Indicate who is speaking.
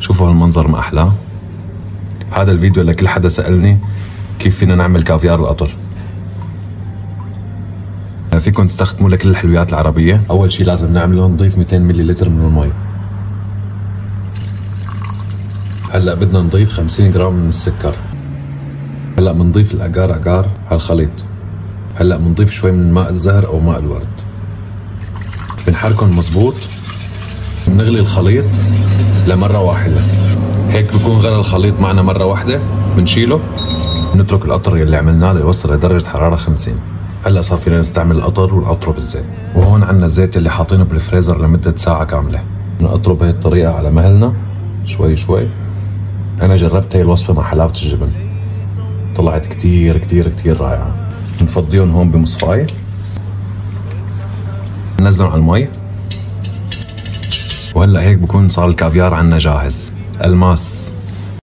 Speaker 1: شوفوا هالمنظر ما احلاه. هذا الفيديو لكل حدا سألني كيف فينا نعمل كافيار القطر. فيكم تستخدموا لكل الحلويات العربية. اول شي لازم نعمله نضيف 200 ملل من المي. هلا بدنا نضيف 50 جرام من السكر. هلا بنضيف الاقار على الخليط. هلا بنضيف شوي من ماء الزهر او ماء الورد. بنحركهم مزبوط. بنغلي الخليط لمرة واحدة. هيك بكون غلى الخليط معنا مرة واحدة. بنشيله. بنترك القطر اللي عملناه ليوصل لدرجة حرارة 50. هلا صار فينا نستعمل القطر ونقطره بالزيت. وهون عنا الزيت اللي حاطينه بالفريزر لمدة ساعة كاملة. بنقطره بهي الطريقة على مهلنا شوي شوي. أنا جربت هي الوصفة مع حلاوة الجبن، طلعت كتير كتير كتير رائعة. بنفضيهم هون بمصفاية. ننزلهم على المي. وهلا هيك بكون صار الكافيار عنا جاهز. الماس.